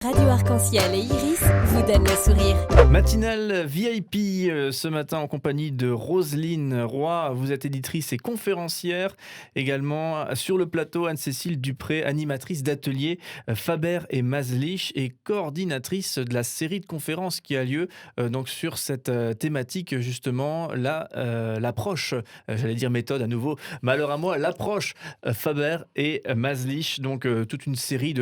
Radio Arc-en-Ciel et Iris vous donnent le sourire. Matinale VIP ce matin en compagnie de Roselyne Roy. Vous êtes éditrice et conférencière. Également sur le plateau, Anne-Cécile Dupré, animatrice d'atelier Faber et Maslich et coordinatrice de la série de conférences qui a lieu donc sur cette thématique justement, l'approche, j'allais dire méthode à nouveau, mais alors à moi, l'approche Faber et Maslich. Donc toute une série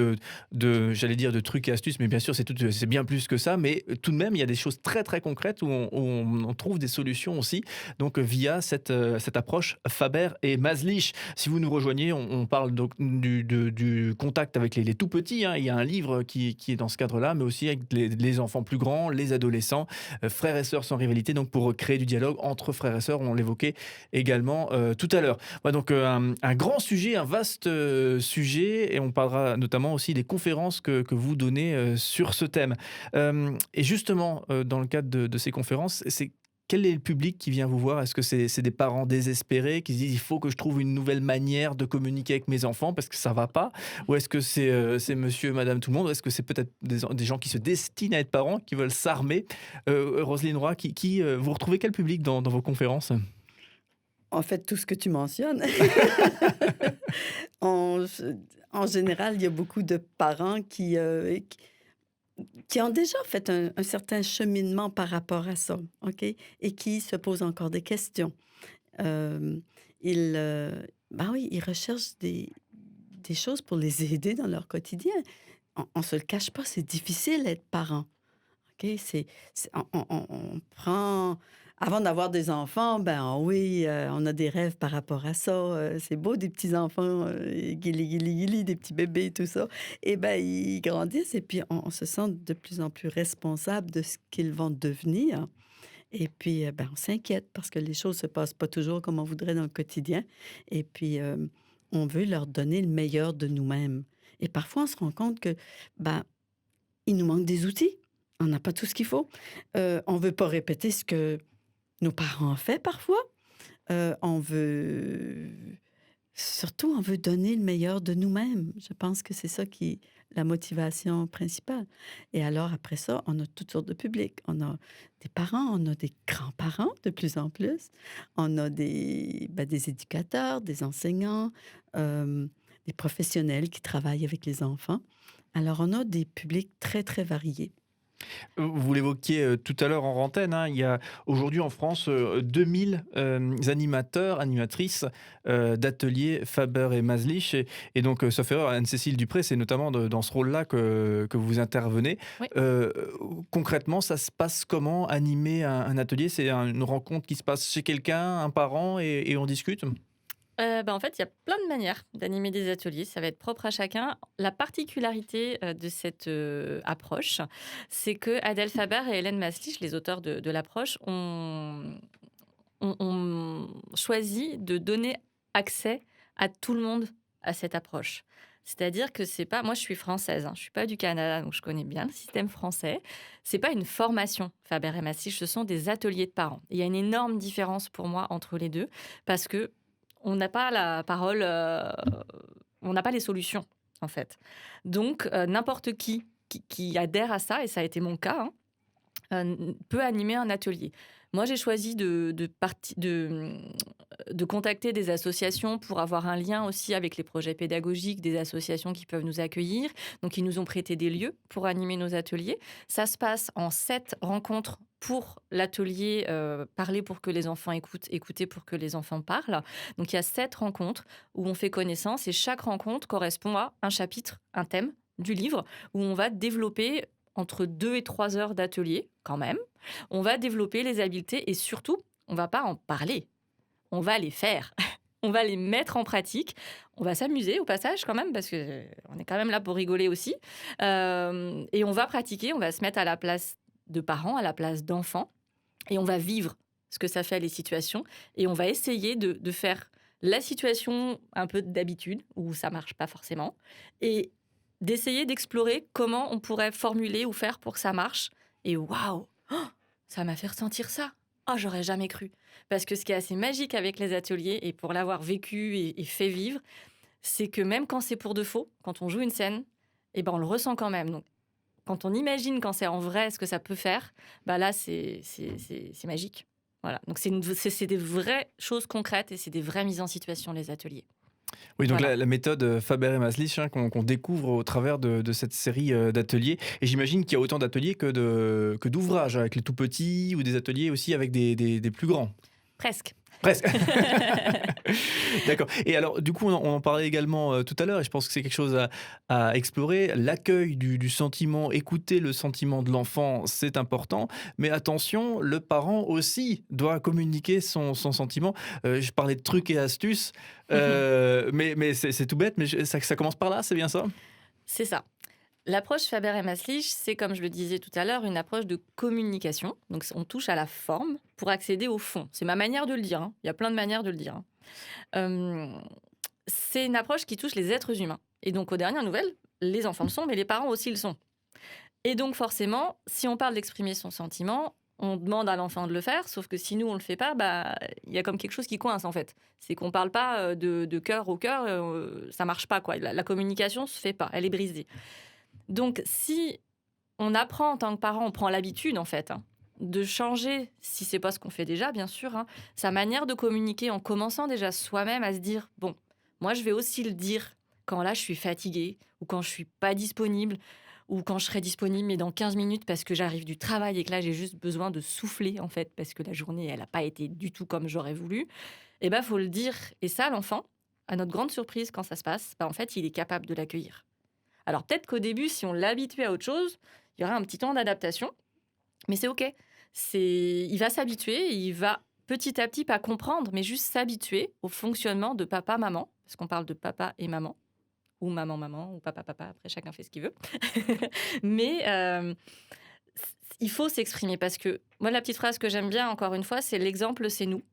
j'allais dire de trucs et astuces, mais bien sûr c'est bien plus que ça, mais tout de même il y a des choses très très concrètes où on trouve des solutions aussi, donc via cette approche Faber et Maslich. Si vous nous rejoignez, on parle donc du contact avec les tout petits, hein. Il y a un livre qui est dans ce cadre-là, mais aussi avec les enfants plus grands, les adolescents, frères et sœurs sans rivalité, donc pour créer du dialogue entre frères et sœurs, on l'évoquait également tout à l'heure. Ouais, donc un grand sujet, un vaste sujet, et on parlera notamment aussi des conférences que vous donnez sur ce thème. Et justement, dans le cadre de ces conférences, quel est le public qui vient vous voir? Est-ce que c'est des parents désespérés qui se disent: «Il faut que je trouve une nouvelle manière de communiquer avec mes enfants parce que ça va pas»? Ou est-ce que c'est monsieur, madame, tout le monde? Ou est-ce que c'est peut-être des gens qui se destinent à être parents, qui veulent s'armer? Roselyne Roy, vous retrouvez quel public dans vos conférences? En fait, tout ce que tu mentionnes. En en général, il y a beaucoup de parents qui ont déjà fait un certain cheminement par rapport à ça, OK? Et qui se posent encore des questions. Hem, ben oui, ils recherchent des choses pour les aider dans leur quotidien. On se le cache pas, c'est difficile d'être parent. OK, c'est on prend avant d'avoir des enfants, ben oui, on a des rêves par rapport à ça, c'est beau des petits-enfants, guili, guili, guili, des petits bébés, tout ça et ben, ils grandissent et puis on se sent de plus en plus responsable de ce qu'ils vont devenir et puis, ben, on s'inquiète parce que les choses se passent pas toujours comme on voudrait dans le quotidien et puis, on veut leur donner le meilleur de nous-mêmes et parfois on se rend compte que, ben, il nous manque des outils. On n'a pas tout ce qu'il faut. On veut pas répéter ce que nos parents ont fait parfois. On veut surtout, on veut donner le meilleur de nous-mêmes. Je pense que c'est ça qui est la motivation principale et alors après ça, on a toutes sortes de publics. On a des parents, on a des grands-parents de plus en plus. On a des éducateurs, des enseignants, des professionnels qui travaillent avec les enfants. Alors on a des publics très, très variés. Vous l'évoquiez, tout à l'heure en antenne, hein, il y a aujourd'hui en France, 2000 animateurs, animatrices, d'ateliers Faber et Maslich et donc, sauf erreur, Anne-Cécile Dupré, c'est notamment dans ce rôle-là que vous intervenez. Oui. Heu, Concrètement, ça se passe comment animer un atelier? C'est une rencontre qui se passe chez quelqu'un, un parent et on discute? En fait, il y a plein de manières d'animer des ateliers, ça va être propre à chacun. La particularité, de cette, approche, c'est que Adèle Faber et Hélène Maslich, les auteurs de l'approche, ont choisi de donner accès à tout le monde à cette approche. C'est-à-dire que c'est pas moi je suis française, hein, je suis pas du Canada, donc je connais bien le système français. C'est pas une formation Faber et Maslich, ce sont des ateliers de parents. Il y a une énorme différence pour moi entre les 2 parce que on n'a pas la parole, on n'a pas les solutions, en fait. Donc n'importe qui adhère à ça et ça a été mon cas, hein, peut animer un atelier. Moi, j'ai choisi de contacter des associations pour avoir un lien aussi avec les projets pédagogiques des associations qui peuvent nous accueillir. Donc, ils nous ont prêté des lieux pour animer nos ateliers. Ça se passe en 7 rencontres pour l'atelier Parler pour que les enfants écoutent, écouter pour que les enfants parlent. Donc, il y a 7 rencontres où on fait connaissance et chaque rencontre correspond à un chapitre, un thème du livre où on va développer entre 2 et 3 heures d'atelier, quand même. On va développer les habiletés et surtout, on va pas en parler, on va les faire. On va les mettre en pratique. On va s'amuser au passage quand même, parce que on est quand même là pour rigoler aussi. Et on va pratiquer, on va se mettre à la place de parents, à la place d'enfants, et on va vivre ce que ça fait les situations, et on va essayer de faire la situation un peu d'habitude, où ça marche pas forcément, et d'essayer d'explorer comment on pourrait formuler ou faire pour que ça marche. Et waouh, ça m'a fait ressentir ça. Oh, j'aurais jamais cru. Parce que ce qui est assez magique avec les ateliers, et pour l'avoir vécu et fait vivre, c'est que même quand c'est pour de faux, quand on joue une scène, eh ben on le ressent quand même. Donc quand on imagine quand c'est en vrai ce que ça peut faire, bah là, c'est magique. Voilà. Donc, c'est des vraies choses concrètes et c'est des vraies mises en situation, les ateliers. Oui, donc Voilà. la méthode Faber et Maslich qu'on découvre au travers de cette série d'ateliers. Et j'imagine qu'il y a autant d'ateliers que d'ouvrages, avec les tout petits ou des ateliers aussi avec des plus grands. Presque. Presque. D'accord. Et alors, du coup, on en parlait également tout à l'heure, et je pense que c'est quelque chose à explorer. L'accueil du sentiment, écouter le sentiment de l'enfant, c'est important. Mais attention, le parent aussi doit communiquer son sentiment. Je parlais de trucs et astuces, mais c'est tout bête, mais ça commence par là, c'est bien ça? C'est ça. L'approche Faber et Maslich, c'est, comme je le disais tout à l'heure, une approche de communication. Donc, on touche à la forme pour accéder au fond. C'est ma manière de le dire, hein. Il y a plein de manières de le dire, hein. C'est une approche qui touche les êtres humains. Et donc, aux dernières nouvelles, les enfants le sont, mais les parents aussi le sont. Et donc, forcément, si on parle d'exprimer son sentiment, on demande à l'enfant de le faire, sauf que si nous, on ne le fait pas, bah, il y a comme quelque chose qui coince, en fait. C'est qu'on ne parle pas de cœur au cœur, ça ne marche pas, quoi. La communication ne se fait pas, elle est brisée. Donc, si on apprend en tant que parent, on prend l'habitude, en fait, hein, de changer, si c'est pas ce qu'on fait déjà, bien sûr, hein, sa manière de communiquer en commençant déjà soi-même à se dire, bon, moi, je vais aussi le dire quand là, je suis fatiguée ou quand je suis pas disponible ou quand je serai disponible, mais dans 15 minutes parce que j'arrive du travail et que là, j'ai juste besoin de souffler, en fait, parce que la journée, elle n'a pas été du tout comme j'aurais voulu. Eh ben, faut le dire. Et ça, l'enfant, à notre grande surprise, quand ça se passe, bah, en fait, il est capable de l'accueillir. Alors peut-être qu'au début, si on l'habituait à autre chose, il y aura un petit temps d'adaptation, mais c'est OK. Il va s'habituer, il va petit à petit pas comprendre, mais juste s'habituer au fonctionnement de papa-maman, parce qu'on parle de papa et maman, ou maman-maman, ou papa-papa, après chacun fait ce qu'il veut. Mais il faut s'exprimer, parce que moi, la petite phrase que j'aime bien, encore une fois, c'est l'exemple, c'est nous.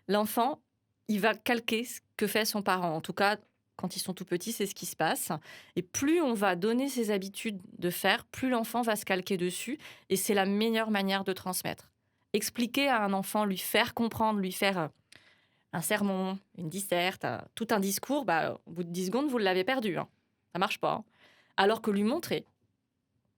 L'enfant, il va calquer ce que fait son parent, en tout cas, quand ils sont tout petits, c'est ce qui se passe. Et plus on va donner ses habitudes de faire, plus l'enfant va se calquer dessus. Et c'est la meilleure manière de transmettre. Expliquer à un enfant, lui faire comprendre, lui faire un sermon, une disserte, tout un discours, bah, au bout de 10 secondes, vous l'avez perdu, hein. Ça marche pas, hein. Alors que lui montrer,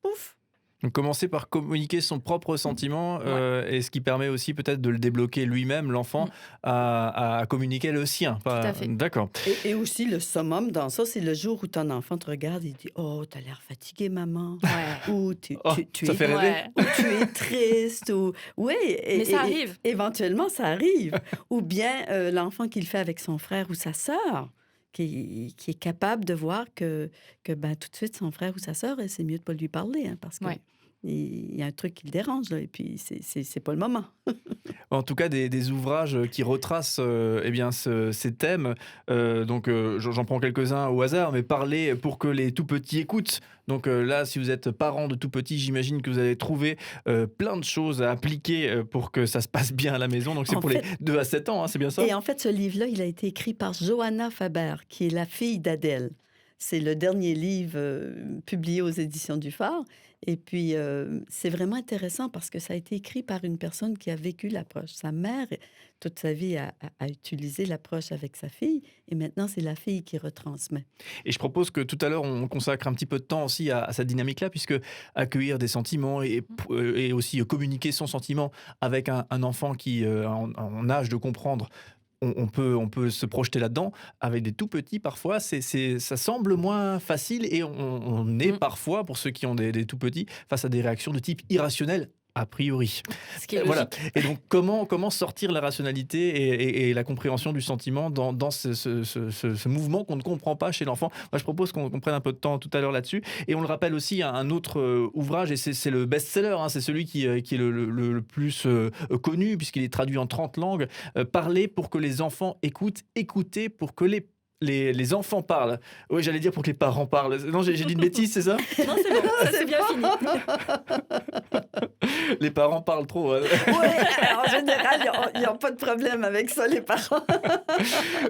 pouf. Donc commencer par communiquer son propre sentiment, et ce qui permet aussi peut-être de le débloquer lui-même, l'enfant, à communiquer le sien. Tout à fait. D'accord. Et aussi, le summum dans ça, c'est le jour où ton enfant te regarde et dit « Oh, t'as l'air fatiguée, maman. » Ouais. Ou tu Ça es, fait rêver. Ouais. ou tu es triste. Ou... Oui, Mais ça arrive. Éventuellement, ça arrive. Ou bien l'enfant qui le fait avec son frère ou sa sœur, qui est capable de voir que ben, tout de suite, son frère ou sa sœur, c'est mieux de ne pas lui parler, hein, parce que Ouais. il y a un truc qui le dérange, là, et puis c'est pas le moment. En tout cas, des ouvrages qui retracent eh bien, ces thèmes. Donc, j'en prends quelques-uns au hasard, mais parler pour que les tout-petits écoutent. Donc là, si vous êtes parent de tout-petits, j'imagine que vous allez trouver plein de choses à appliquer pour que ça se passe bien à la maison. Donc, c'est En pour fait- les 2 à 7 ans, hein, c'est bien ça? Et en fait, ce livre-là, il a été écrit par Johanna Faber, qui est la fille d'Adèle. C'est le dernier livre publié aux éditions du Phare. Et puis, c'est vraiment intéressant parce que ça a été écrit par une personne qui a vécu l'approche. Sa mère, toute sa vie, a utilisé l'approche avec sa fille. Et maintenant, c'est la fille qui retransmet. Et je propose que tout à l'heure, on consacre un petit peu de temps aussi à cette dynamique-là, puisque accueillir des sentiments et aussi communiquer son sentiment avec un enfant qui en âge de comprendre, on peut se projeter là-dedans. Avec des tout petits, parfois, ça semble moins facile et on est parfois, pour ceux qui ont des tout petits, face à des réactions de type irrationnel, a priori. Ce qui est Voilà. logique. Et donc, comment sortir la rationalité et la compréhension du sentiment dans ce mouvement qu'on ne comprend pas chez l'enfant? Moi, je propose qu'on prenne un peu de temps tout à l'heure là-dessus. Et on le rappelle aussi, un autre ouvrage, et c'est le best-seller, hein, c'est celui qui est le plus connu, puisqu'il est traduit en 30 langues. Parler pour que les enfants écoutent, écouter pour que les enfants parlent. Oui, j'allais dire pour que les parents parlent. Non, j'ai dit une bêtise, c'est ça? Non, c'est bon, ça c'est bien fini. Les parents parlent trop. Hein. Oui, en général, ils n'ont pas de problème avec ça, les parents.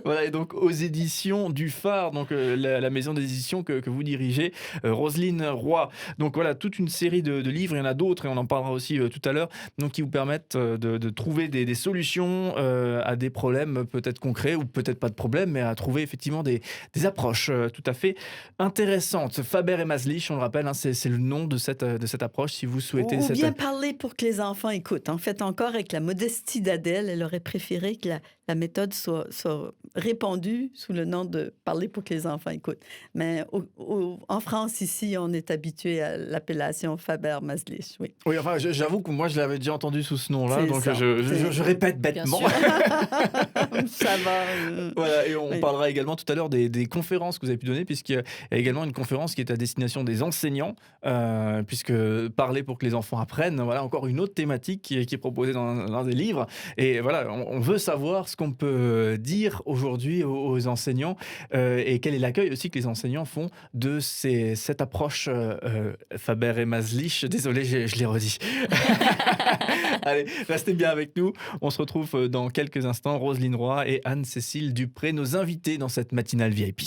Voilà, et donc aux éditions du Phare, donc la maison d'édition que vous dirigez, Roselyne Roy. Donc voilà, toute une série de livres, il y en a d'autres et on en parlera aussi tout à l'heure, donc qui vous permettent de trouver des solutions à des problèmes peut-être concrets ou peut-être pas de problème, mais à trouver effectivement des approches tout à fait intéressantes. Faber et Maslich, on le rappelle, hein, c'est le nom de cette approche si vous souhaitez. Ou bien parler pour que les enfants écoutent. En fait, encore avec la modestie d'Adèle, elle aurait préféré que la méthode soit répandue sous le nom de parler pour que les enfants écoutent. Mais en France, ici, on est habitué à l'appellation Faber-Maslich, oui. Oui, enfin, j'avoue que moi, je l'avais déjà entendu sous ce nom-là, C'est donc ça, je répète bêtement. Ça va. Voilà, et on Oui. parlera également tout à l'heure des conférences que vous avez pu donner, puisqu'il y a également une conférence qui est à destination des enseignants, puisque parler pour que les enfants apprennent, voilà encore une autre thématique qui est proposée dans l'un des livres. Et voilà, on veut savoir ce qu'on peut dire aujourd'hui aux enseignants et quel est l'accueil aussi que les enseignants font de cette approche Faber et Maslich. Désolé, je l'ai redit. Allez, restez bien avec nous. On se retrouve dans quelques instants. Roselyne Roy et Anne-Cécile Dupré, nos invités dans cette matinale VIP.